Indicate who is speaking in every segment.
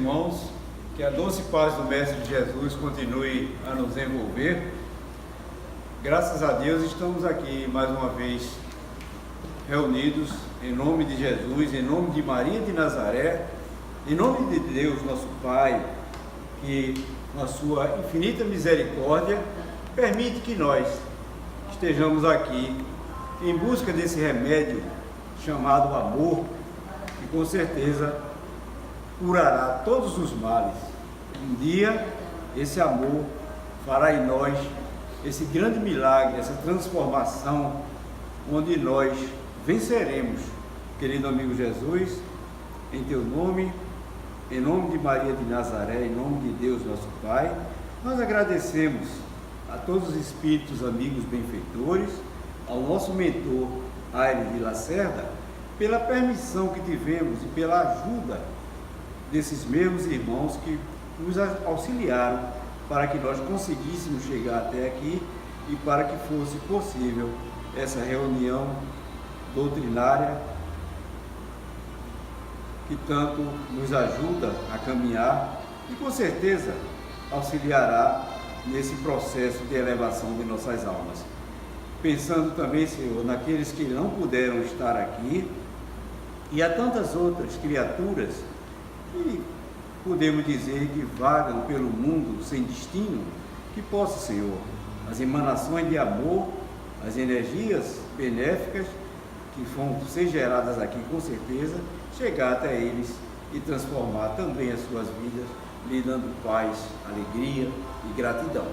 Speaker 1: irmãos, que a doce paz do Mestre Jesus continue a nos envolver. Graças a Deus estamos aqui mais uma vez reunidos em nome de Jesus, em nome de Maria de Nazaré, em nome de Deus, nosso Pai, que na sua infinita misericórdia permite que nós estejamos aqui em busca desse remédio chamado amor, que com certeza curará todos os males. Um dia esse amor fará em nós esse grande milagre, essa transformação, onde nós venceremos. Querido amigo Jesus, em teu nome, em nome de Maria de Nazaré, em nome de Deus nosso Pai, nós agradecemos a todos os espíritos amigos benfeitores, ao nosso mentor Aires de Lacerda, pela permissão que tivemos e pela ajuda desses mesmos irmãos que nos auxiliaram para que nós conseguíssemos chegar até aqui e para que fosse possível essa reunião doutrinária que tanto nos ajuda a caminhar e com certeza auxiliará nesse processo de elevação de nossas almas. Pensando também, Senhor, naqueles que não puderam estar aqui e há tantas outras criaturas que podemos dizer que vagam pelo mundo sem destino, que possa, Senhor, as emanações de amor, as energias benéficas que vão ser geradas aqui com certeza, chegar até eles e transformar também as suas vidas, lhe dando paz, alegria e gratidão.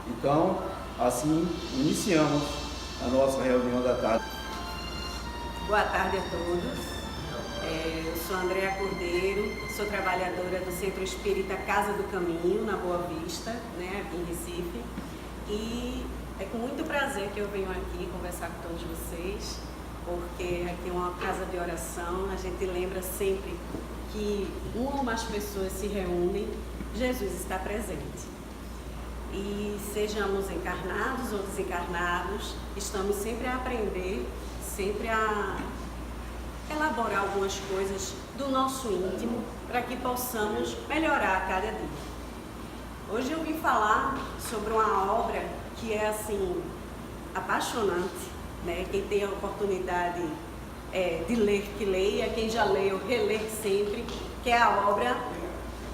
Speaker 1: Então, assim, iniciamos a nossa reunião da tarde.
Speaker 2: Boa tarde a todos. Eu sou Andréa Cordeiro, sou trabalhadora do Centro Espírita Casa do Caminho, na Boa Vista, aqui em Recife. E é com muito prazer que eu venho aqui conversar com todos vocês, porque aqui é uma casa de oração, a gente lembra sempre que uma ou mais pessoas se reúnem, Jesus está presente. E sejamos encarnados ou desencarnados, estamos sempre a aprender, sempre a elaborar algumas coisas do nosso íntimo para que possamos melhorar a cada dia. Hoje eu vim falar sobre uma obra que é assim apaixonante, Quem tem a oportunidade de ler, que leia, quem já leu, reler sempre, que é a obra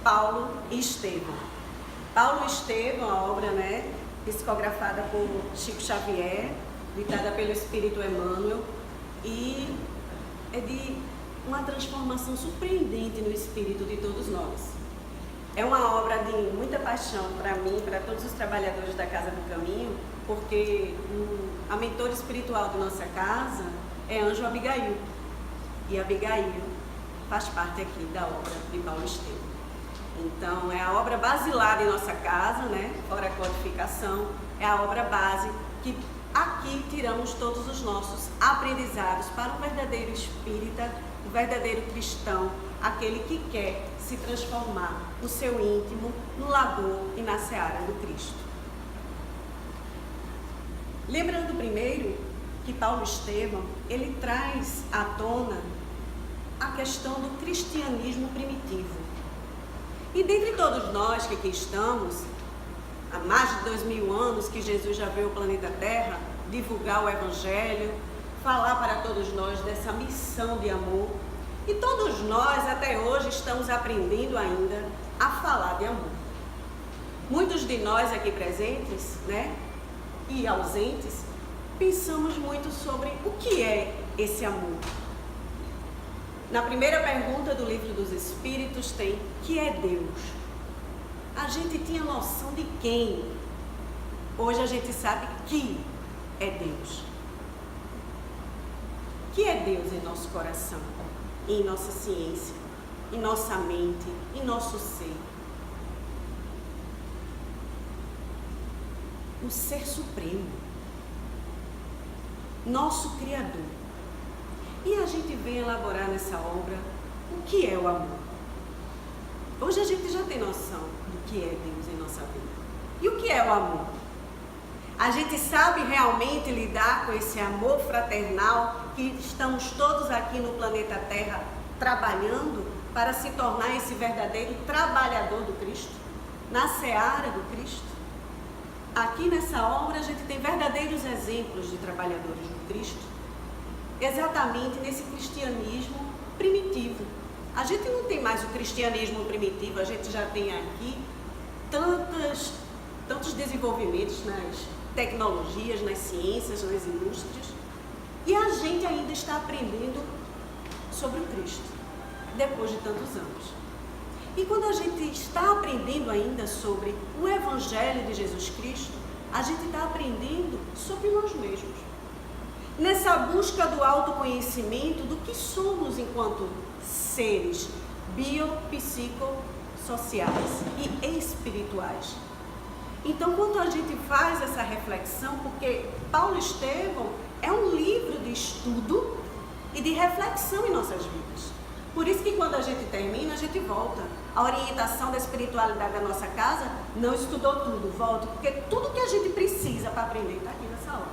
Speaker 2: Paulo e Estevão. Paulo e Estevão, a obra psicografada por Chico Xavier, ditada pelo Espírito Emmanuel, e é de uma transformação surpreendente no espírito de todos nós. É uma obra de muita paixão para mim, para todos os trabalhadores da Casa do Caminho, porque a mentora espiritual de nossa casa é Anjo Abigail. E Abigail faz parte aqui da obra de Paulo Estevão. Então, é a obra basilar de nossa casa, fora a codificação, é a obra base que aqui tiramos todos os nossos aprendizados para o verdadeiro espírita, o verdadeiro cristão, aquele que quer se transformar o seu íntimo no labor e na seara do Cristo. Lembrando primeiro que Paulo Estevão, ele traz à tona a questão do cristianismo primitivo. E dentre todos nós que aqui estamos, há mais de 2000 anos que Jesus já veio ao planeta Terra, divulgar o Evangelho, falar para todos nós dessa missão de amor. E todos nós, até hoje, estamos aprendendo ainda a falar de amor. Muitos de nós aqui presentes, e ausentes, pensamos muito sobre o que é esse amor. Na primeira pergunta do Livro dos Espíritos tem: que é Deus? A gente tinha noção de quem? Hoje a gente sabe que é Deus. Que é Deus em nosso coração, em nossa ciência, em nossa mente, em nosso ser. O Ser Supremo, nosso Criador. E a gente vem elaborar nessa obra o que é o amor. Hoje a gente já tem noção do que é Deus em nossa vida. E o que é o amor? A gente sabe realmente lidar com esse amor fraternal que estamos todos aqui no planeta Terra trabalhando para se tornar esse verdadeiro trabalhador do Cristo, na seara do Cristo. Aqui nessa obra a gente tem verdadeiros exemplos de trabalhadores do Cristo, exatamente nesse cristianismo primitivo. A gente não tem mais o cristianismo primitivo, a gente já tem aqui tantos desenvolvimentos nas tecnologias, nas ciências, nas indústrias, e a gente ainda está aprendendo sobre o Cristo, depois de tantos anos. E quando a gente está aprendendo ainda sobre o Evangelho de Jesus Cristo, a gente está aprendendo sobre nós mesmos. Nessa busca do autoconhecimento do que somos enquanto seres biopsicossociais e espirituais. Então, quando a gente faz essa reflexão, porque Paulo Estevão é um livro de estudo e de reflexão em nossas vidas. Por isso que quando a gente termina, a gente volta. A orientação da espiritualidade da nossa casa não estudou tudo, volta, porque tudo que a gente precisa para aprender está aqui nessa obra.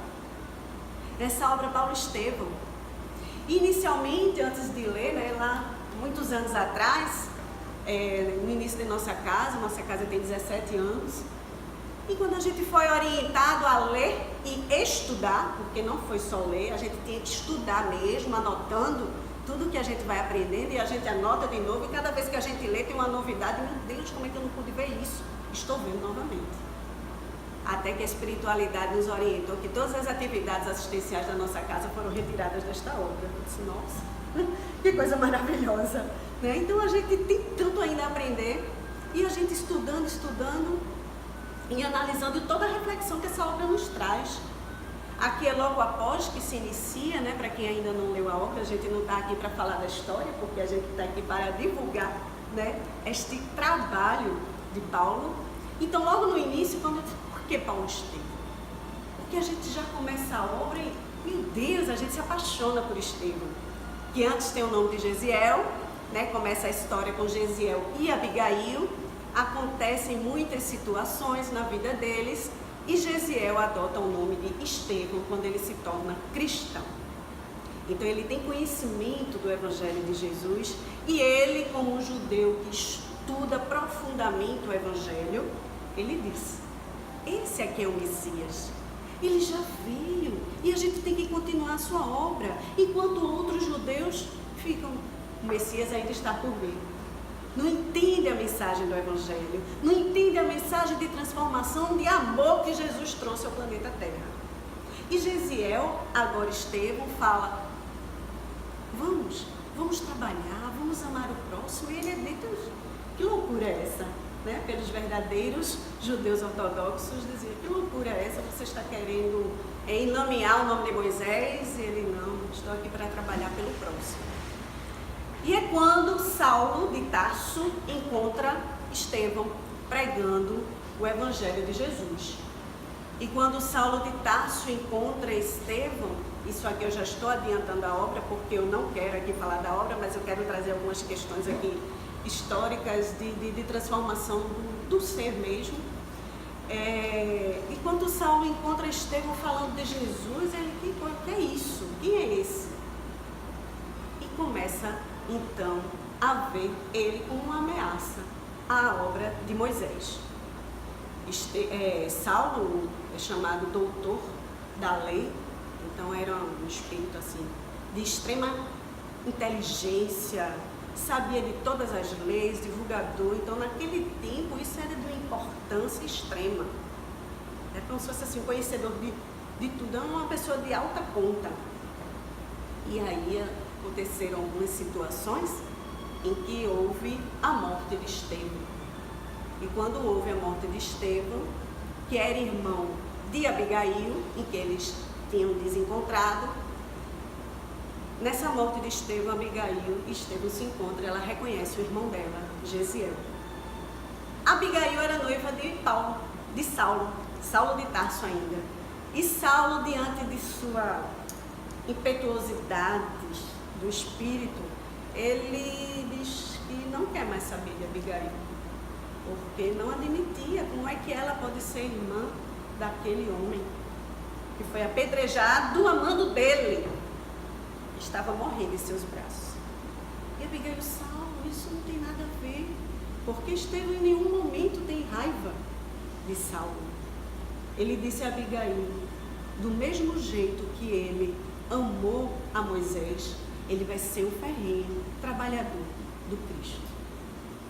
Speaker 2: Nessa obra Paulo Estevão. Inicialmente, antes de ler, né, lá muitos anos atrás, no início da nossa casa tem 17 anos, e quando a gente foi orientado a ler e estudar, porque não foi só ler, a gente tinha que estudar mesmo, anotando tudo que a gente vai aprendendo, e a gente anota de novo, e cada vez que a gente lê tem uma novidade. Meu Deus, como é que eu não pude ver isso? Estou vendo novamente. Até que a espiritualidade nos orientou que todas as atividades assistenciais da nossa casa foram retiradas desta obra. Eu disse, nossa, que coisa maravilhosa, né? Então a gente tem tanto ainda a aprender, e a gente estudando e analisando toda a reflexão que essa obra nos traz. Aqui é logo após que se inicia, né? Para quem ainda não leu a obra, a gente não está aqui para falar da história, porque a gente está aqui para divulgar, né, este trabalho de Paulo. Então, logo no início, por que Paulo Estevão? Porque a gente já começa a obra e, meu Deus, a gente se apaixona por Estevão, que antes tem o nome de Gesiel, né? Começa a história com Gesiel e Abigail, acontecem muitas situações na vida deles, e Gesiel adota o nome de Estevão quando ele se torna cristão. Então ele tem conhecimento do Evangelho de Jesus, e ele, como um judeu que estuda profundamente o Evangelho, ele diz, esse aqui é o Messias. Ele já veio, e a gente tem que continuar a sua obra, enquanto outros judeus ficam, o Messias ainda está por vir. Não entende a mensagem do Evangelho, não entende a mensagem de transformação, de amor que Jesus trouxe ao planeta Terra. E Gesiel, agora Estevão, fala, vamos trabalhar, vamos amar o próximo. E ele é dito, que loucura é essa? Né? Pelos verdadeiros judeus ortodoxos, dizia, que loucura é essa? Você está querendo enlamear o nome de Moisés? E ele, não, estou aqui para trabalhar pelo próximo. E é quando Saulo de Tarso encontra Estevão pregando o Evangelho de Jesus. E quando Saulo de Tarso encontra Estevão, isso aqui eu já estou adiantando a obra, porque eu não quero aqui falar da obra, mas eu quero trazer algumas questões aqui históricas de transformação do ser mesmo. E quando Saulo encontra Estevão falando de Jesus, ele, que é isso? Quem é esse? E começa então a ver ele como uma ameaça à obra de Moisés. Saulo é chamado doutor da lei, então era um espírito assim de extrema inteligência, sabia de todas as leis, divulgador. Então naquele tempo isso era de uma importância extrema. É como se fosse assim, conhecedor de tudo, é uma pessoa de alta conta. E aí aconteceram algumas situações em que houve a morte de Estevão. E quando houve a morte de Estevão, que era irmão de Abigail, em que eles tinham desencontrado, nessa morte de Estevão, Abigail e Estevão se encontram, ela reconhece o irmão dela, Gesiel. Abigail era noiva de Saulo de Tarso ainda. E Saulo, diante de sua impetuosidade do espírito, ele diz que não quer mais saber de Abigail, porque não admitia como é que ela pode ser irmã daquele homem que foi apedrejado amando dele, estava morrendo em seus braços. E Abigail, Saulo, isso não tem nada a ver, porque Estevão em nenhum momento tem raiva de Saulo. Ele disse a Abigail, do mesmo jeito que ele amou a Moisés, ele vai ser um ferrenho trabalhador do Cristo.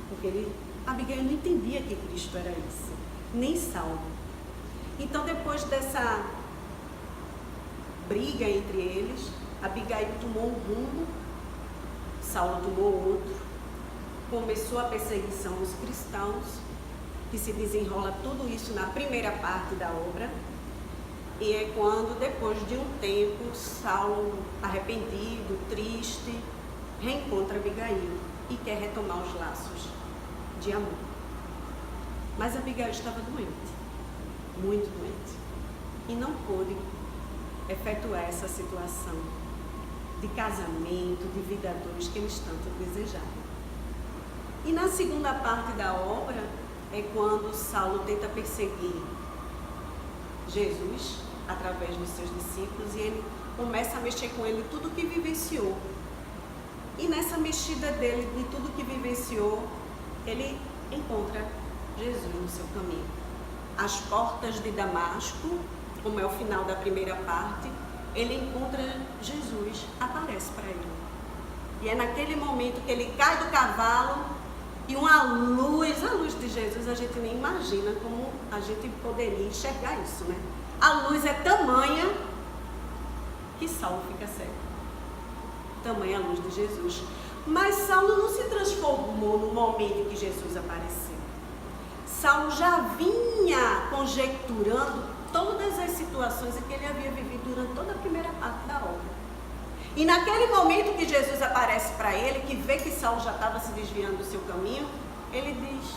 Speaker 2: Porque Abigail não entendia que Cristo era esse, nem Saulo. Então, depois dessa briga entre eles, Abigail tomou um rumo, Saulo tomou outro, começou a perseguição aos cristãos, que se desenrola tudo isso na primeira parte da obra, e é quando, depois de um tempo, Saulo, arrependido, triste, reencontra Abigail e quer retomar os laços de amor. Mas Abigail estava doente, muito doente, e não pôde efetuar essa situação de casamento, de vida a dois que eles tanto desejavam. E na segunda parte da obra é quando Saulo tenta perseguir Jesus através dos seus discípulos e ele começa a mexer com ele tudo que vivenciou. E nessa mexida dele, de tudo que vivenciou, ele encontra Jesus no seu caminho. Às portas de Damasco, como é o final da primeira parte, ele encontra Jesus, aparece para ele. E é naquele momento que ele cai do cavalo e a luz de Jesus, a gente nem imagina como a gente poderia enxergar isso, né? A luz é tamanha que Saulo fica cego. Tamanha a luz de Jesus. Mas Saulo não se transformou no momento que Jesus apareceu. Saulo já vinha conjecturando todas as situações que ele havia vivido durante toda a primeira parte da obra. E naquele momento que Jesus aparece para ele, que vê que Saulo já estava se desviando do seu caminho, ele diz: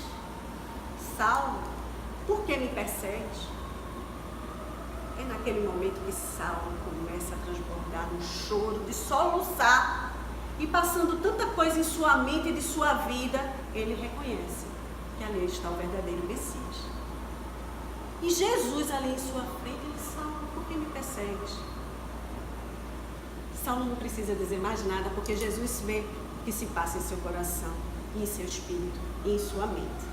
Speaker 2: Saulo, por que me persegues? É naquele momento que Saulo começa a transbordar num choro, de soluçar, e passando tanta coisa em sua mente e de sua vida, ele reconhece que ali está o verdadeiro Messias. E Jesus ali em sua frente, ele diz: Saulo, por que me persegues? Saulo não precisa dizer mais nada, porque Jesus vê o que se passa em seu coração, em seu espírito e em sua mente.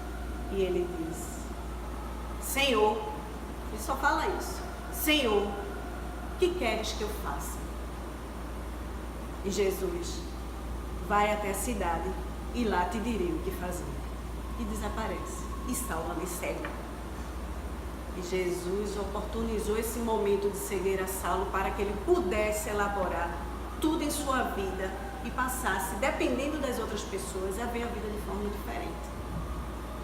Speaker 2: E ele diz: Senhor, ele só fala isso: Senhor, o que queres que eu faça? E Jesus: vai até a cidade e lá te direi o que fazer. E desaparece. E Saulo ali cego. E Jesus oportunizou esse momento de cegueira a Saulo para que ele pudesse elaborar tudo em sua vida e passasse, dependendo das outras pessoas, a ver a vida de forma diferente.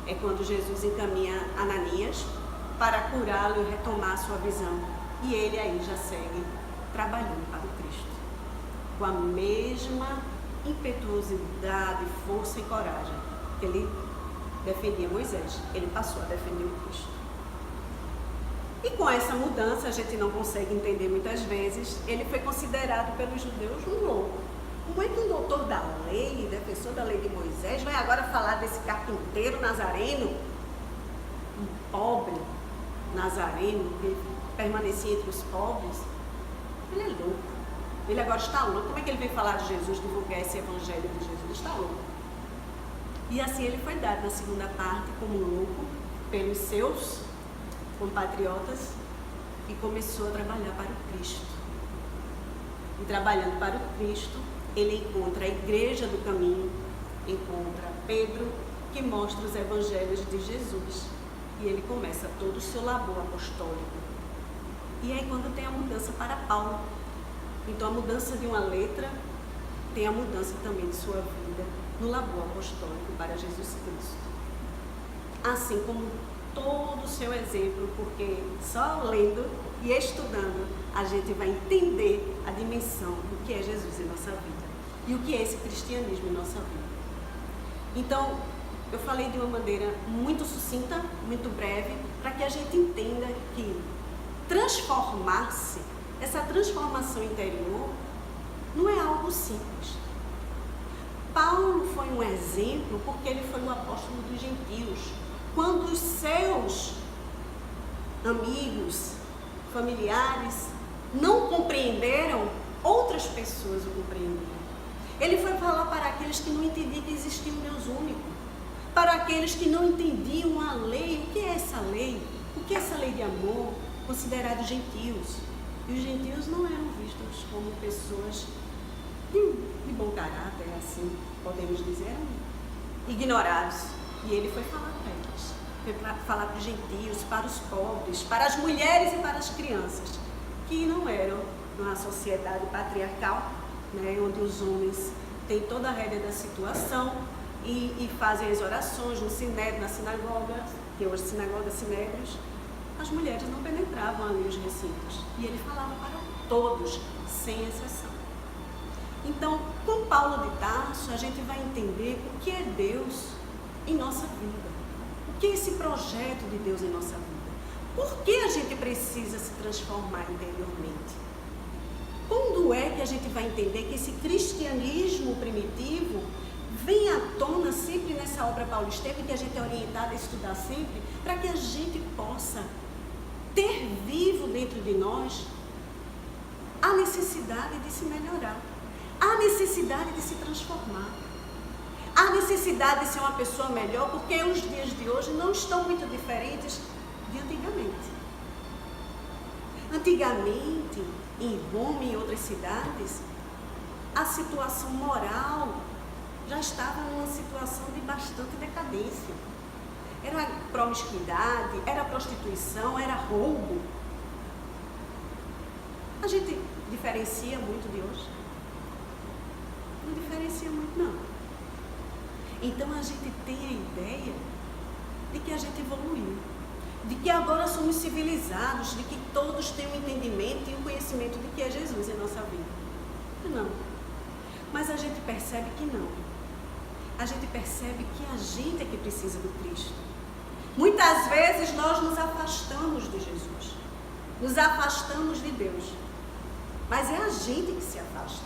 Speaker 2: É quando Jesus encaminha Ananias para curá-lo e retomar sua visão. E ele aí já segue trabalhando para o Cristo. Com a mesma impetuosidade, força e coragem que ele defendia Moisés, ele passou a defender o Cristo. E com essa mudança, a gente não consegue entender muitas vezes, ele foi considerado pelos judeus um louco. Como é que um doutor da lei, defensor da lei de Moisés, vai agora falar desse carpinteiro nazareno, um pobre nazareno, que permanecia entre os pobres? Ele é louco. Ele agora está louco. Como é que ele veio falar de Jesus, divulgar esse evangelho de Jesus? Ele está louco. E assim ele foi dado na segunda parte como louco pelos seus compatriotas e começou a trabalhar para o Cristo. E trabalhando para o Cristo, ele encontra a igreja do caminho, encontra Pedro, que mostra os evangelhos de Jesus. E ele começa todo o seu labor apostólico. E aí quando tem a mudança para Paulo. Então a mudança de uma letra tem a mudança também de sua vida no labor apostólico para Jesus Cristo. Assim como todo o seu exemplo, porque só lendo e estudando a gente vai entender a dimensão do que é Jesus em nossa vida e o que é esse cristianismo em nossa vida. Então, eu falei de uma maneira muito sucinta, muito breve, para que a gente entenda que transformar-se, essa transformação interior, não é algo simples. Paulo foi um exemplo porque ele foi um apóstolo dos gentios. Quando os seus amigos, familiares não compreenderam, outras pessoas o compreenderam. Ele foi falar para aqueles que não entendiam que existia um Deus único. Para aqueles que não entendiam a lei. O que é essa lei? O que é essa lei de amor? Considerados gentios. E os gentios não eram vistos como pessoas de bom caráter, assim, podemos dizer, eram ignorados. E ele foi falar para eles. Foi falar para os gentios, para os pobres, para as mulheres e para as crianças, que não eram numa sociedade patriarcal, né, onde os homens têm toda a rédea da situação e fazem as orações no sinédrio, na sinagoga, que hoje sinagoga, sinédrios. As mulheres não penetravam ali os recintos. E ele falava para todos, sem exceção. Então, com Paulo de Tarso, a gente vai entender o que é Deus em nossa vida. O que é esse projeto de Deus em nossa vida. Por que a gente precisa se transformar interiormente? Quando é que a gente vai entender que esse cristianismo primitivo vem à tona sempre nessa obra Paulo Estevam, que a gente é orientado a estudar sempre, para que a gente possa ter vivo dentro de nós a necessidade de se melhorar, a necessidade de se transformar, a necessidade de ser uma pessoa melhor, porque os dias de hoje não estão muito diferentes de antigamente. Antigamente, em Roma e em outras cidades, a situação moral já estava numa situação de bastante decadência. Era promiscuidade, era prostituição, era roubo. A gente diferencia muito de hoje? Não diferencia muito, não. Então a gente tem a ideia de que a gente evoluiu, de que agora somos civilizados, de que todos têm um entendimento e um conhecimento de que é Jesus em nossa vida. Não. Mas a gente percebe que não. A gente percebe que a gente é que precisa do Cristo. Muitas vezes nós nos afastamos de Jesus, nos afastamos de Deus, mas é a gente que se afasta.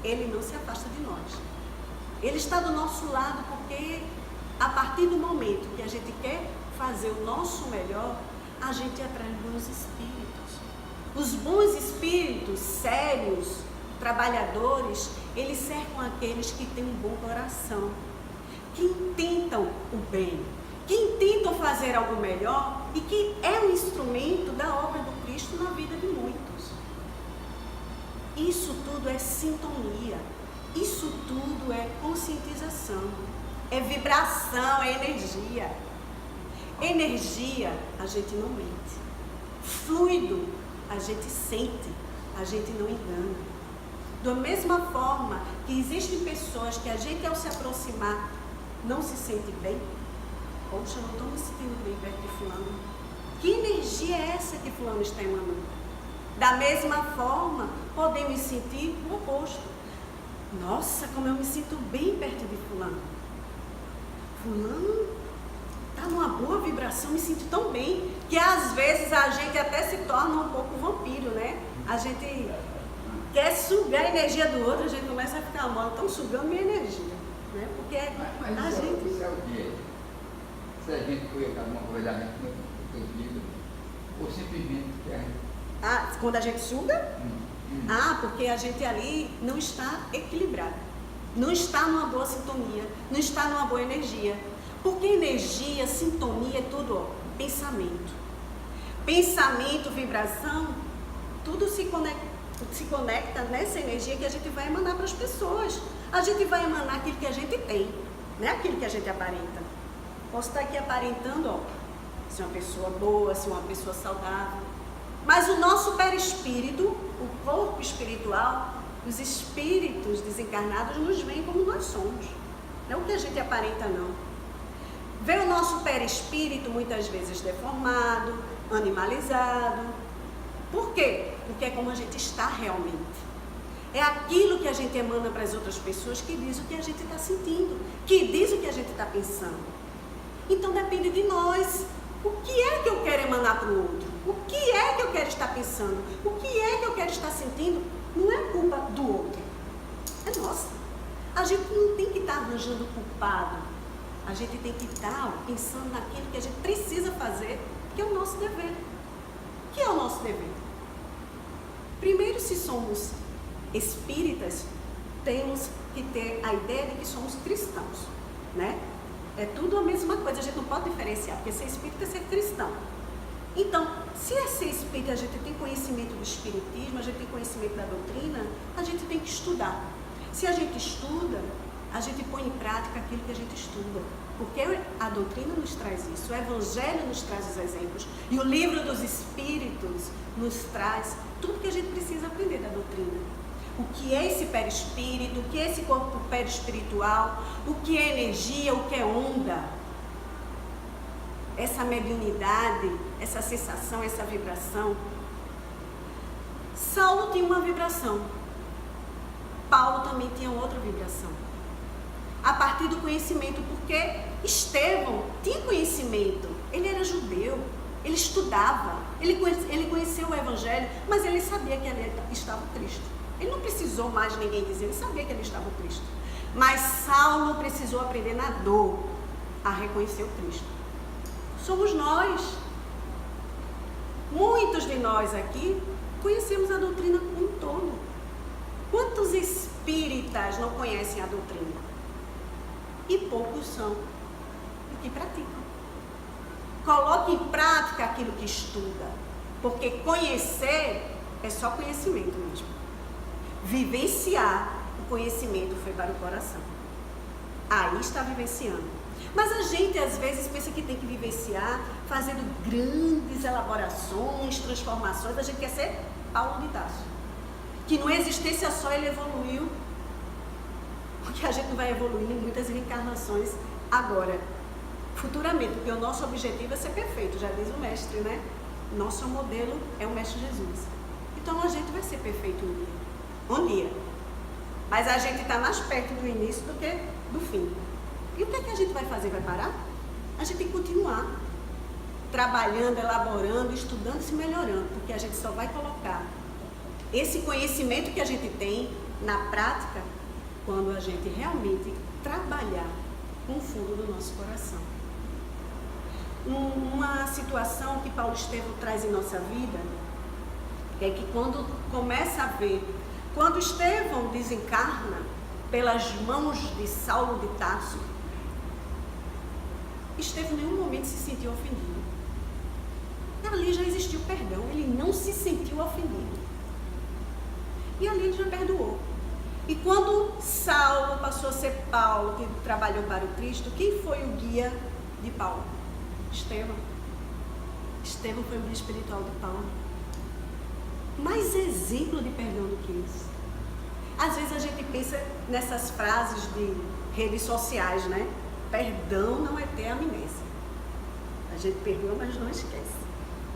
Speaker 2: Ele não se afasta de nós. Ele está do nosso lado porque a partir do momento que a gente quer fazer o nosso melhor, a gente atrai bons espíritos. Os bons espíritos sérios, trabalhadores, eles cercam aqueles que têm um bom coração, que intentam o bem, que intentam fazer algo melhor e que é um instrumento da obra do Cristo na vida de muitos. Isso tudo é sintonia, isso tudo é conscientização, é vibração, é energia. Energia a gente não mente, fluido a gente sente, a gente não engana. Da mesma forma que existem pessoas que a gente ao se aproximar não se sente bem. Poxa, não estou me sentindo bem perto de fulano. Que energia é essa que fulano está emanando? Da mesma forma, podemos sentir o oposto. Nossa, como eu me sinto bem perto de fulano. Fulano está numa boa vibração, me sinto tão bem, que às vezes a gente até se torna um pouco vampiro, né? A gente quer sugar a energia do outro, a gente começa a ficar mal, estão sugando minha energia, né? Porque
Speaker 3: mas
Speaker 2: a gente...
Speaker 3: Isso é o quê? Se a gente foi alguma coisa da gente não tem, ou simplesmente quer.
Speaker 2: Ah, quando a gente suga? Ah, porque a gente ali não está equilibrado, não está numa boa sintonia, não está numa boa energia. Porque energia, sintonia é tudo, ó, pensamento. Pensamento, vibração, tudo se conecta nessa energia que a gente vai emanar para as pessoas. A gente vai emanar aquilo que a gente tem, não é aquilo que a gente aparenta. Posso estar aqui aparentando, ó, ser uma pessoa boa, ser uma pessoa saudável. Mas o nosso perispírito, o corpo espiritual, os espíritos desencarnados nos veem como nós somos. Não é o que a gente aparenta, não. Vê o nosso perispírito muitas vezes deformado, animalizado. Por quê? Porque é como a gente está realmente. É aquilo que a gente emana para as outras pessoas que diz o que a gente está sentindo, que diz o que a gente está pensando. Então depende de nós. O que é que eu quero emanar para o outro? O que é que eu quero estar pensando? O que é que eu quero estar sentindo? Não é culpa do outro, é nossa. A gente não tem que estar arranjando culpado. A gente tem que estar pensando naquilo que a gente precisa fazer, que é o nosso dever. O que é o nosso dever? Primeiro, se somos espíritas, temos que ter a ideia de que somos cristãos, né? É tudo a mesma coisa, a gente não pode diferenciar, porque ser espírita é ser cristão. Então, se é ser espírita, a gente tem conhecimento do espiritismo, a gente tem conhecimento da doutrina, a gente tem que estudar. Se a gente estuda, a gente põe em prática aquilo que a gente estuda. Porque a doutrina nos traz isso, o Evangelho nos traz os exemplos. E o livro dos Espíritos nos traz tudo que a gente precisa aprender da doutrina. O que é esse perispírito, o que é esse corpo perispiritual, o que é energia, o que é onda. Essa mediunidade, essa sensação, essa vibração. Saulo tinha uma vibração. Paulo também tinha outra vibração. A partir do conhecimento, porque Estevão tinha conhecimento. Ele era judeu, ele estudava, ele conheceu o Evangelho, mas ele sabia que ali estava o Cristo. Ele não precisou mais ninguém dizer, ele sabia que ali estava o Cristo. Mas Saulo precisou aprender na dor a reconhecer o Cristo. Somos nós. Muitos de nós aqui conhecemos a doutrina como um todo. Quantos espíritas não conhecem a doutrina? E poucos são os que praticam. Coloque em prática aquilo que estuda, porque conhecer é só conhecimento mesmo. Vivenciar o conhecimento foi para o coração. Aí está vivenciando. Mas a gente às vezes pensa que tem que vivenciar fazendo grandes elaborações, transformações. A gente quer ser Paulo de Tarso, que numa existência só ele evoluiu, porque a gente não vai evoluir em muitas reencarnações agora, futuramente, porque o nosso objetivo é ser perfeito, já diz o mestre, né? Nosso modelo é o mestre Jesus. Então a gente vai ser perfeito um dia. Mas a gente está mais perto do início do que do fim. E o que é que a gente vai fazer? Vai parar? A gente tem que continuar trabalhando, elaborando, estudando e se melhorando, porque a gente só vai colocar esse conhecimento que a gente tem na prática quando a gente realmente trabalhar com o fundo do nosso coração. Uma situação que Paulo Estevão traz em nossa vida é que quando começa a ver, quando Estevão desencarna pelas mãos de Saulo de Tarso, Estevão em nenhum momento se sentiu ofendido. Ali já existiu perdão, ele não se sentiu ofendido. E ali ele já perdoou. E quando Saulo passou a ser Paulo, que trabalhou para o Cristo, quem foi o guia de Paulo? Estevão. Estevão foi o guia espiritual de Paulo. Mais exemplo de perdão do que isso. Às vezes a gente pensa nessas frases de redes sociais, né? Perdão não é ter amnésia. A gente perdoa, mas não esquece.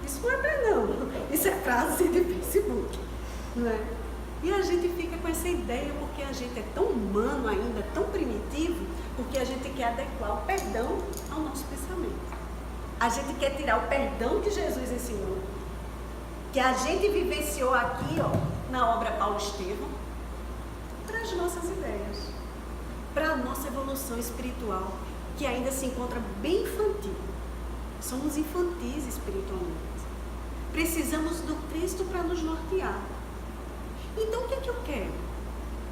Speaker 2: Isso não é perdão, isso é frase de Facebook, não é? E a gente fica com essa ideia porque a gente é tão humano ainda, tão primitivo, porque a gente quer adequar o perdão ao nosso pensamento. A gente quer tirar o perdão que Jesus ensinou, que a gente vivenciou aqui, ó, na obra Paulo Estevão, para as nossas ideias, para a nossa evolução espiritual, que ainda se encontra bem infantil. Somos infantis espiritualmente. Precisamos do Cristo para nos nortear. Então, o que é que eu quero?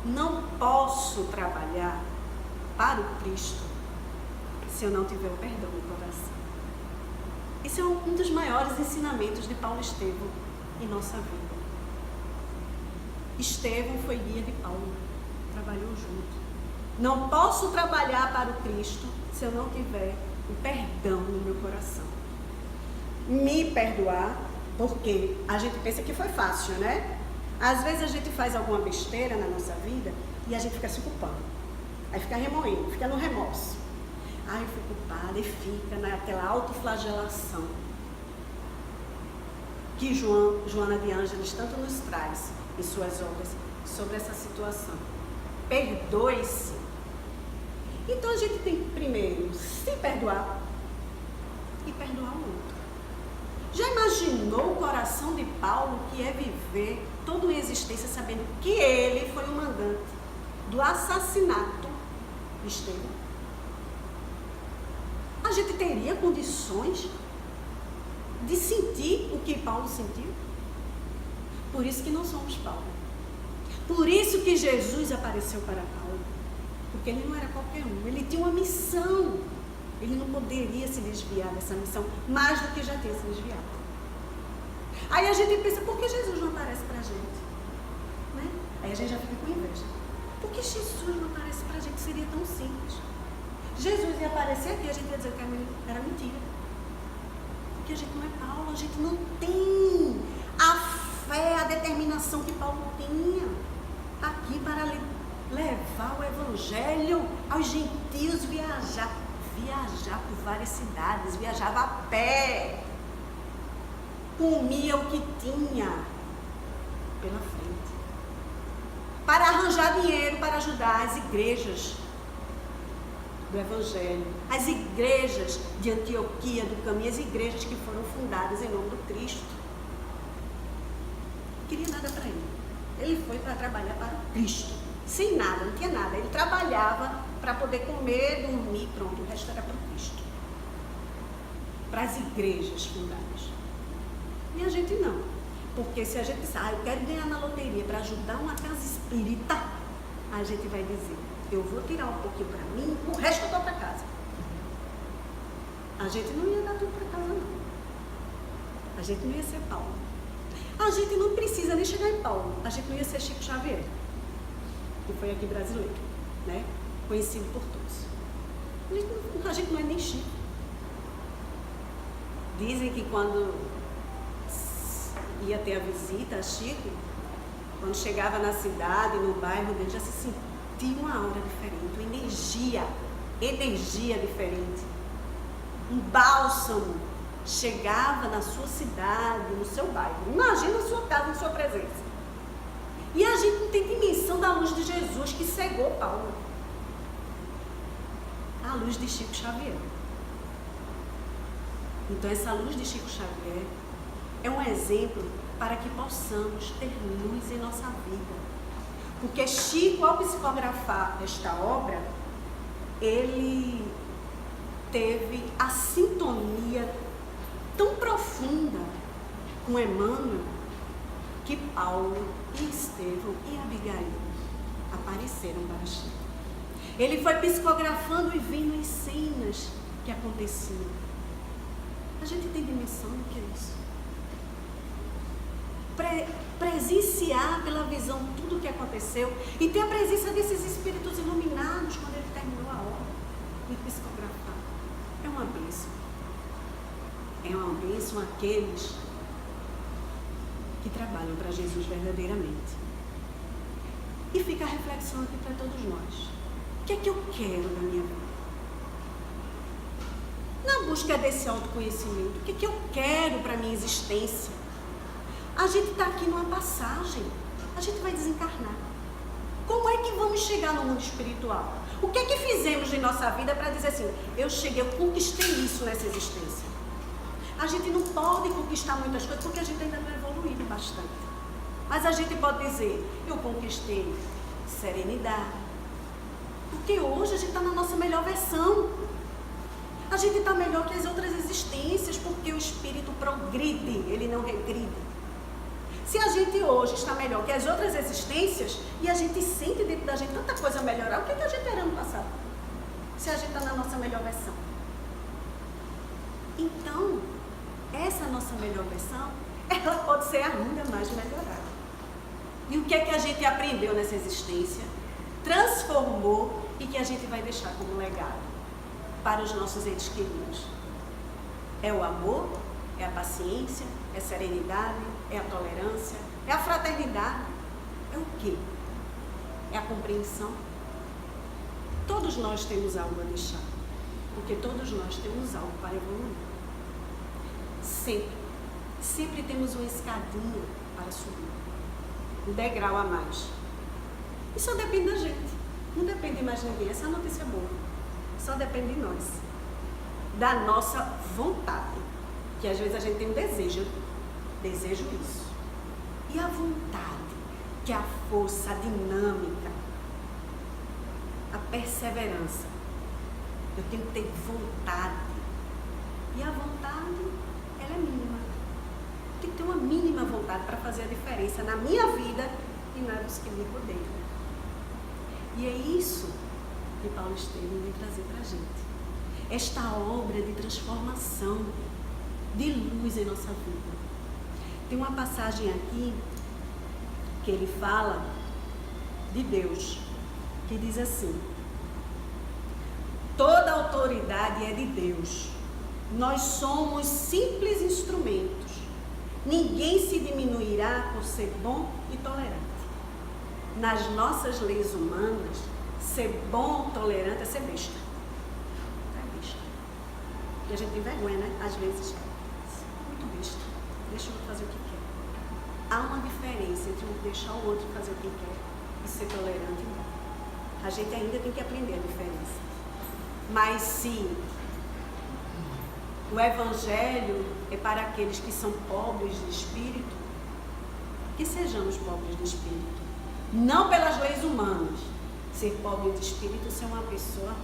Speaker 2: Não posso trabalhar para o Cristo se eu não tiver o perdão no coração. Esse é um dos maiores ensinamentos de Paulo Estevão em nossa vida. Estevão foi guia de Paulo, trabalhou junto. Não posso trabalhar para o Cristo se eu não tiver o perdão no meu coração. Me perdoar, porque a gente pensa que foi fácil, né? Às vezes a gente faz alguma besteira na nossa vida e a gente fica se culpando. Aí fica remoendo, fica no remorso. Ai, eu fui culpada, e fica naquela autoflagelação que Joana de Ângeles tanto nos traz em suas obras sobre essa situação. Perdoe-se. Então a gente tem que primeiro se perdoar e perdoar o outro. Já imaginou o coração de Paulo, que é viver toda uma existência sabendo que ele foi o mandante do assassinato de Estevão? A gente teria condições de sentir o que Paulo sentiu? Por isso que não somos Paulo. Por isso que Jesus apareceu para Paulo. Porque ele não era qualquer um, ele tinha uma missão. Ele não poderia se desviar dessa missão, mais do que já tinha se desviado. Aí a gente pensa, por que Jesus não aparece pra gente? Né? Aí a gente já fica com inveja. Por que Jesus não aparece pra gente? Seria tão simples. Jesus ia aparecer aqui, a gente ia dizer que era mentira. Porque a gente não é Paulo, a gente não tem a fé, a determinação que Paulo tinha aqui para levar o evangelho aos gentios, viajar por várias cidades, viajava a pé, comia o que tinha pela frente, para arranjar dinheiro para ajudar as igrejas do evangelho, as igrejas de Antioquia, do Caminho, as igrejas que foram fundadas em nome do Cristo. Não queria nada para ele. Ele foi para trabalhar para o Cristo, sem nada, não tinha nada. Ele trabalhava para poder comer, dormir, pronto, o resto era para o Cristo, para as igrejas fundadas. E a gente não, porque se a gente disser, eu quero ganhar na loteria para ajudar uma casa espírita, a gente vai dizer, eu vou tirar um pouquinho para mim, o resto eu dou para casa. A gente não ia dar tudo para casa, não. A gente não ia ser Paulo. A gente não precisa nem chegar em Paulo. A gente não ia ser Chico Xavier, que foi aqui brasileiro, né? Conhecido por todos. A gente não é nem Chico. Dizem que quando ia ter a visita a Chico, quando chegava na cidade, no bairro dele, já se sentia uma aura diferente, uma energia diferente. Um bálsamo chegava na sua cidade, no seu bairro. Imagina a sua casa, na sua presença. E a gente não tem dimensão da luz de Jesus que cegou Paulo. A luz de Chico Xavier. Então essa luz de Chico Xavier é um exemplo para que possamos ter luz em nossa vida. Porque Chico, ao psicografar esta obra, ele teve a sintonia tão profunda com Emmanuel que Paulo e Estevão e Abigail apareceram para Chico. Ele foi psicografando e vendo as cenas que aconteciam. A gente tem dimensão do que é isso? Presenciar pela visão tudo o que aconteceu e ter a presença desses espíritos iluminados quando ele terminou a obra de psicografar. É uma bênção. É uma bênção aqueles que trabalham para Jesus verdadeiramente. E fica a reflexão aqui para todos nós. O que é que eu quero na minha vida? Na busca desse autoconhecimento, o que é que eu quero para a minha existência? A gente está aqui numa passagem, a gente vai desencarnar. Como é que vamos chegar no mundo espiritual? O que é que fizemos em nossa vida para dizer assim, eu cheguei, eu conquistei isso nessa existência? A gente não pode conquistar muitas coisas porque a gente ainda não é evoluído bastante. Mas a gente pode dizer, eu conquistei serenidade. Porque hoje a gente está na nossa melhor versão. A gente está melhor que as outras existências, porque o espírito progride, ele não regride. Se a gente hoje está melhor que as outras existências, e a gente sente dentro da gente tanta coisa a melhorar, o que a gente era no passado? Se a gente está na nossa melhor versão. Então, essa nossa melhor versão, ela pode ser ainda mais melhorada. E o que é que a gente aprendeu nessa existência, transformou e que a gente vai deixar como legado para os nossos entes queridos? É o amor, é a paciência, é a serenidade, é a tolerância, é a fraternidade. É o quê? É a compreensão. Todos nós temos algo a deixar, porque todos nós temos algo para evoluir. Sempre temos uma escadinha para subir, um degrau a mais. E só depende da gente, não depende mais de ninguém. Essa é a notícia boa. Só depende de nós, da nossa vontade, que às vezes a gente tem um desejo isso. E a vontade, que é a força, a dinâmica, a perseverança. Eu tenho que ter vontade. E a vontade, ela é mínima. Tem que ter uma mínima vontade para fazer a diferença na minha vida e na dos que me rodeiam. E é isso que Paulo Estevam vem trazer para a gente. Esta obra de transformação, de luz em nossa vida. Tem uma passagem aqui que ele fala de Deus, que diz assim: toda autoridade é de Deus. Nós somos simples instrumentos. Ninguém se diminuirá por ser bom e tolerante. Nas nossas leis humanas, ser bom, tolerante é ser besta. É besta. E a gente tem vergonha, né? Às vezes, muito besta. Deixa o outro fazer o que quer. Há uma diferença entre deixar o outro fazer o que quer e ser tolerante e bom. A gente ainda tem que aprender a diferença. Mas se o Evangelho é para aqueles que são pobres de espírito, que sejamos pobres de espírito. Não pelas leis humanas. Ser pobre de espírito é ser uma pessoa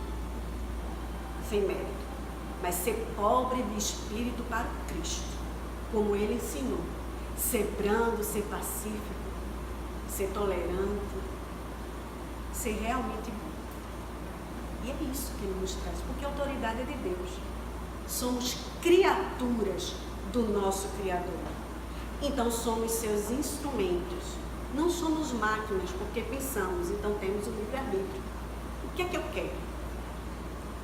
Speaker 2: sem mérito. Mas ser pobre de espírito para o Cristo, como Ele ensinou. Ser brando, ser pacífico, ser tolerante, ser realmente bom. E é isso que Ele nos traz, porque a autoridade é de Deus. Somos criaturas do nosso Criador. Então somos seus instrumentos. Não somos máquinas, porque pensamos, então temos o livre-arbítrio. O que é que eu quero?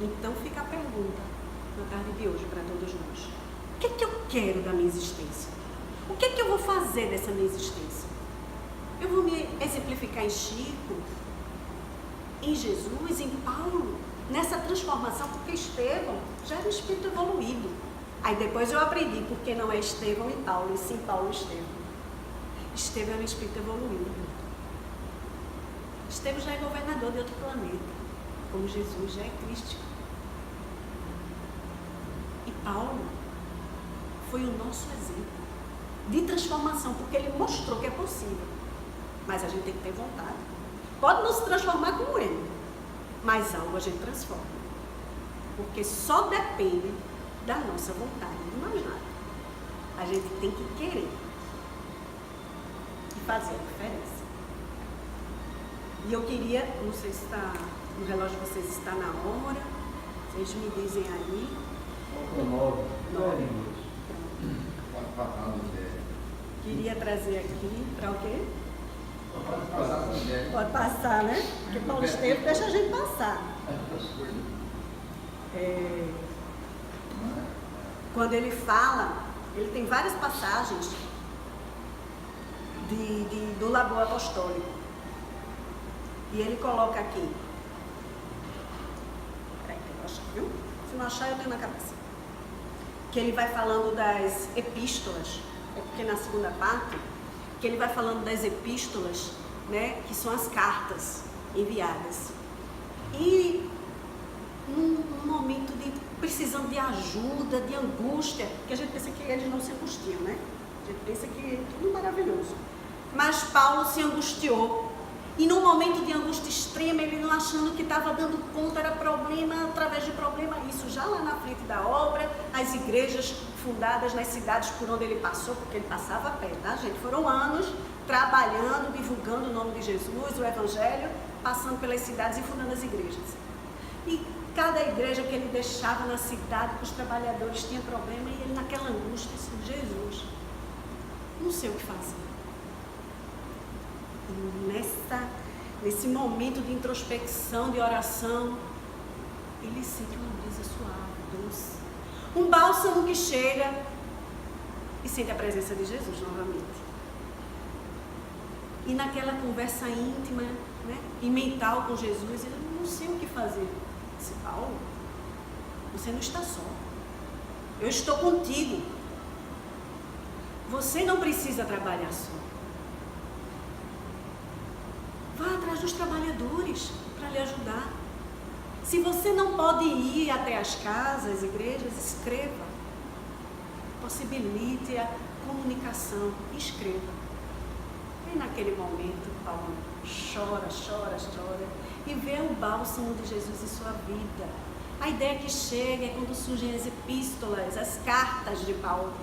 Speaker 2: Então fica a pergunta na tarde de hoje para todos nós. O que é que eu quero da minha existência? O que é que eu vou fazer dessa minha existência? Eu vou me exemplificar em Chico, em Jesus, em Paulo, nessa transformação, porque Estevão já era um espírito evoluído. Aí depois eu aprendi porque não é Estevão e Paulo, e sim Paulo e Estevão. Estevão é um espírito evoluído. Estevão já é governador de outro planeta, como Jesus já é crístico. E Paulo foi o nosso exemplo de transformação, porque ele mostrou que é possível. Mas a gente tem que ter vontade. Pode não se transformar como ele, mas algo a gente transforma. Porque só depende da nossa vontade, de mais nada. A gente tem que querer e fazer a diferença. E eu queria, não sei se está no relógio de vocês está na hora, vocês me dizem aí.
Speaker 1: 9 minutos.
Speaker 3: Pode passar no ideia.
Speaker 2: Queria trazer aqui para o quê?
Speaker 3: Pode passar no ideia.
Speaker 2: Pode passar, né? Porque Paulo Estevam deixa a gente passar. Quando ele fala, ele tem várias passagens do labor apostólico. E ele coloca aqui. Peraí, eu acho, viu? Se não achar, eu tenho na cabeça. Que ele vai falando das epístolas. É porque na segunda parte, que ele vai falando das epístolas, né? Que são as cartas enviadas. E num momento de precisando de ajuda, de angústia, que a gente pensa que eles não se angustiam, né? A gente pensa que é tudo maravilhoso. Mas Paulo se angustiou. E num momento de angústia extrema, ele não achando que estava dando conta, era problema através de problema. Isso já lá na frente da obra, as igrejas fundadas nas cidades por onde ele passou, porque ele passava a pé, tá, gente? Foram anos trabalhando, divulgando o nome de Jesus, o Evangelho, passando pelas cidades e fundando as igrejas. E cada igreja que ele deixava na cidade, que os trabalhadores tinham problema, e ele naquela angústia, assim, Jesus, não sei o que fazer. E nesse momento de introspecção, de oração, ele sente uma brisa suave, doce. Um bálsamo que chega e sente a presença de Jesus novamente. E naquela conversa íntima, né, e mental com Jesus, ele não sei o que fazer. Disse, Paulo, você não está só. Eu estou contigo. Você não precisa trabalhar só. Vá atrás dos trabalhadores para lhe ajudar. Se você não pode ir até as casas, igrejas, escreva. Possibilite a comunicação. Escreva. E naquele momento, Paulo chora, chora, chora. E vê o bálsamo de Jesus em sua vida. A ideia que chega é quando surgem as epístolas, as cartas de Paulo.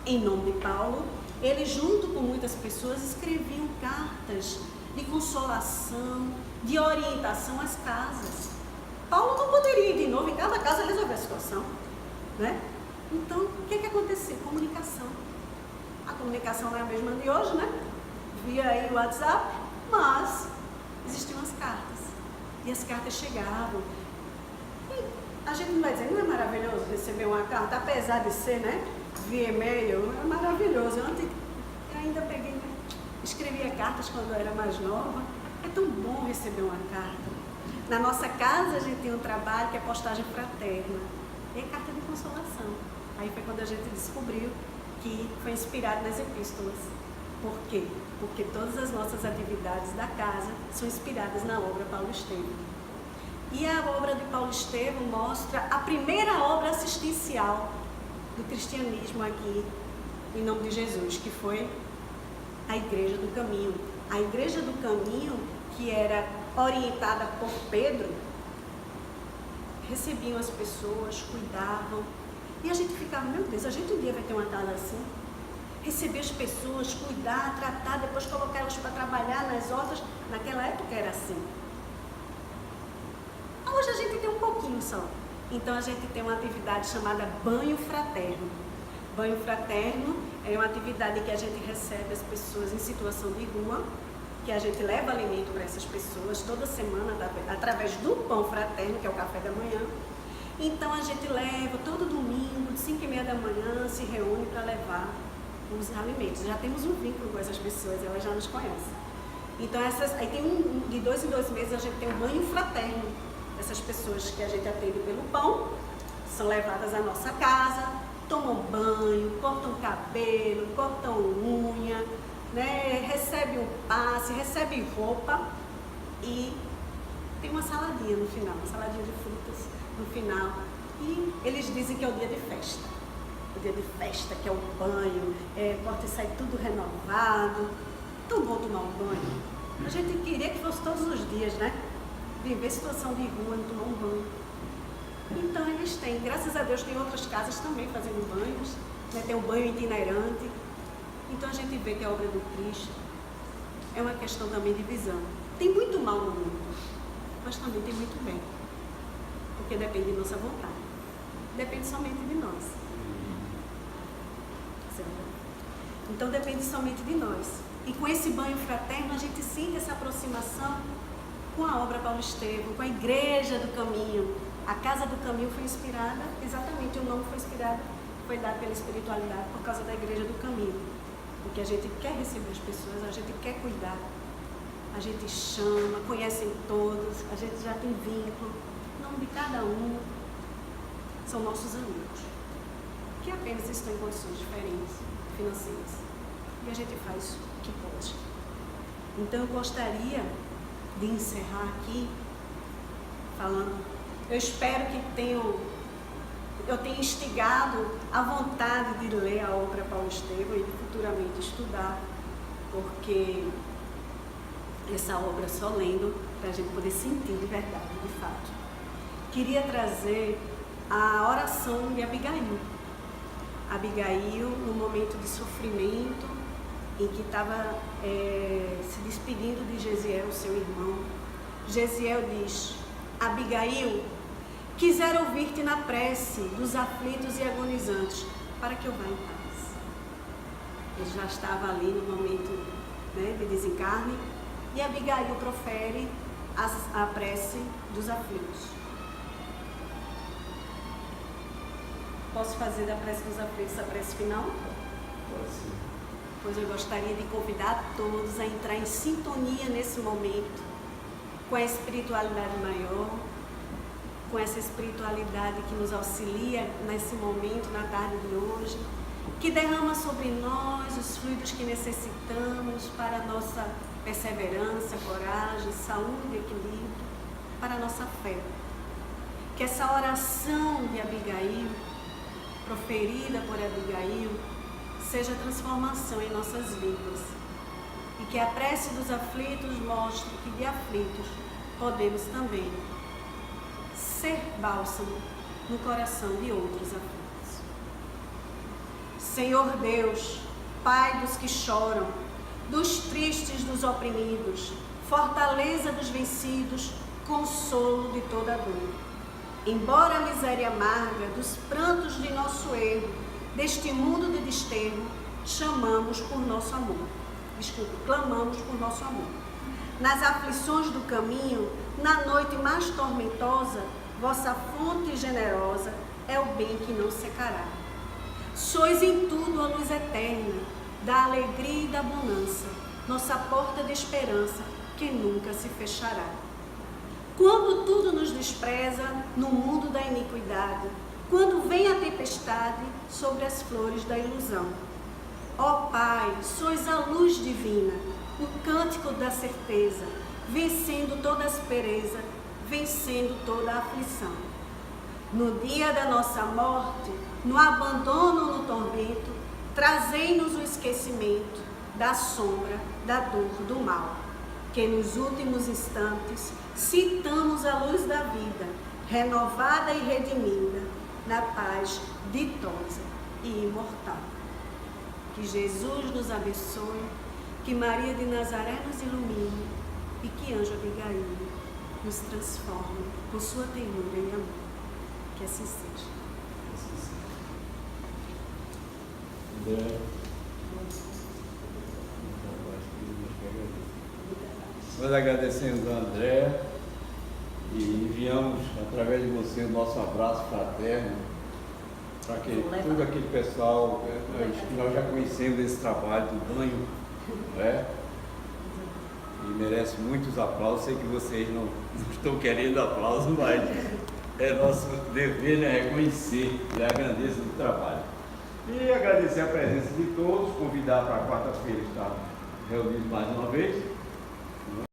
Speaker 2: Em nome de Paulo, ele junto com muitas pessoas escreviam cartas de consolação, de orientação às casas. Paulo não poderia ir de novo em cada casa resolver a situação, né? Então, o que aconteceu? Comunicação. A comunicação não é a mesma de hoje, né? Via aí o WhatsApp, mas existiam as cartas. E as cartas chegavam. E a gente não vai dizer, não é maravilhoso receber uma carta, apesar de ser, né? Via e-mail, é maravilhoso. Eu ainda peguei, né? Escrevia cartas quando eu era mais nova. É tão bom receber uma carta. Na nossa casa a gente tem um trabalho que é postagem fraterna. É carta de consolação. Aí foi quando a gente descobriu que foi inspirado nas epístolas. Por quê? Porque todas as nossas atividades da casa são inspiradas na obra Paulo Estevam. E a obra de Paulo Estevam mostra a primeira obra assistencial do cristianismo aqui, em nome de Jesus, que foi a Igreja do Caminho. A Igreja do Caminho, que era orientada por Pedro, recebiam as pessoas, cuidavam. E a gente ficava, meu Deus, a gente um dia vai ter uma casa assim? Receber as pessoas, cuidar, tratar, depois colocar elas para trabalhar nas hortas. Naquela época era assim. Hoje a gente tem um pouquinho só. Então a gente tem uma atividade chamada banho fraterno. Banho fraterno é uma atividade que a gente recebe as pessoas em situação de rua, que a gente leva alimento para essas pessoas toda semana, através do pão fraterno, que é o café da manhã. Então a gente leva todo domingo, de 5h30 da manhã, se reúne para levar os alimentos. Já temos um vínculo com essas pessoas, elas já nos conhecem. Então aí tem de 2 em 2 meses a gente tem um banho fraterno. Essas pessoas que a gente atende pelo pão são levadas à nossa casa, tomam banho, cortam cabelo, cortam unha, né? Recebem um passe, recebem roupa e tem uma saladinha no final, uma saladinha de frutas no final. E eles dizem que é o dia de festa. O dia de festa, que é o banho, pode sair tudo renovado. Tão bom tomar um banho. A gente queria que fosse todos os dias, né? Viver situação de rua, não tomar um banho. Então eles têm, graças a Deus, tem outras casas também fazendo banhos, né? Tem o banho itinerante. Então a gente vê que a obra do Cristo é uma questão também de visão. Tem muito mal no mundo, mas também tem muito bem. Porque depende de nossa vontade. Depende somente de nós. Então depende somente de nós. E com esse banho fraterno a gente sente essa aproximação com a obra Paulo Estevam, com a Igreja do Caminho. A Casa do Caminho foi inspirada, exatamente o nome foi inspirado, foi dado pela espiritualidade por causa da Igreja do Caminho. Porque a gente quer receber as pessoas, a gente quer cuidar, a gente chama, conhecem todos, a gente já tem vínculo. O nome de cada um são nossos amigos, que apenas estão em condições diferentes, financeiras. E a gente faz o que pode. Então eu gostaria de encerrar aqui falando, eu espero que eu tenha instigado a vontade de ler a obra Paulo Estevam e de futuramente estudar, porque essa obra só lendo para a gente poder sentir de verdade, de fato. Queria trazer a oração de Abigail. Abigail, no momento de sofrimento, em que estava se despedindo de Gesiel, seu irmão. Gesiel diz, Abigail, quisera ouvir-te na prece dos aflitos e agonizantes, para que eu vá em paz. Ele já estava ali no momento, né, de desencarne, e Abigail profere a prece dos aflitos. Posso fazer da prece dos aflitos a prece final?
Speaker 1: Pode ser.
Speaker 2: Pois eu gostaria de convidar todos a entrar em sintonia nesse momento com a espiritualidade maior, com essa espiritualidade que nos auxilia nesse momento, na tarde de hoje, que derrama sobre nós os fluidos que necessitamos para a nossa perseverança, coragem, saúde, equilíbrio, para a nossa fé. Que essa oração de Abigail, proferida por Abigail, seja transformação em nossas vidas. E que a prece dos aflitos mostre que de aflitos podemos também ser bálsamo no coração de outros aflitos. Senhor Deus, Pai dos que choram, dos tristes, dos oprimidos, fortaleza dos vencidos, consolo de toda dor. Embora a miséria amarga dos prantos de nosso erro, deste mundo de desterro, clamamos por nosso amor. Nas aflições do caminho, na noite mais tormentosa, vossa fonte generosa é o bem que não secará. Sois em tudo a luz eterna, da alegria e da bonança, nossa porta de esperança que nunca se fechará. Quando tudo nos despreza no mundo da iniquidade, quando vem a tempestade sobre as flores da ilusão. Ó Pai, sois a luz divina, o cântico da certeza, vencendo toda aspereza, vencendo toda a aflição. No dia da nossa morte, no abandono, no tormento, trazei-nos o esquecimento da sombra, da dor, do mal, que nos últimos instantes citamos a luz da vida, renovada e redimida, na paz ditosa e imortal. Que Jesus nos abençoe, que Maria de Nazaré nos ilumine e que Anjo Abigail nos transforme com sua ternura e amor. Que assim seja.
Speaker 1: Nós agradecemos a André e enviamos através de você o nosso abraço fraterno para que todo aquele pessoal que nós já conhecemos esse trabalho do banho, né? E merece muitos aplausos. Sei que vocês não estão querendo aplausos, mas é nosso dever, né, reconhecer a grandeza do trabalho. E agradecer a presença de todos, convidar para quarta-feira estar reunidos mais uma vez.